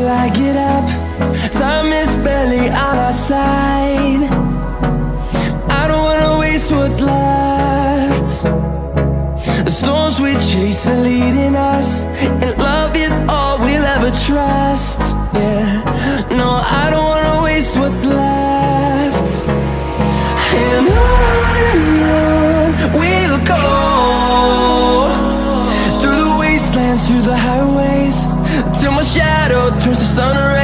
till I get up. Time is barely on our side. I don't wanna waste what's left. The storms we chase are leading us, and love is all we'll ever trust. Yeah, no, I don't wanna waste what's left. And on we'll go, through the wastelands, through the highways, till my shadow turns to sun rays.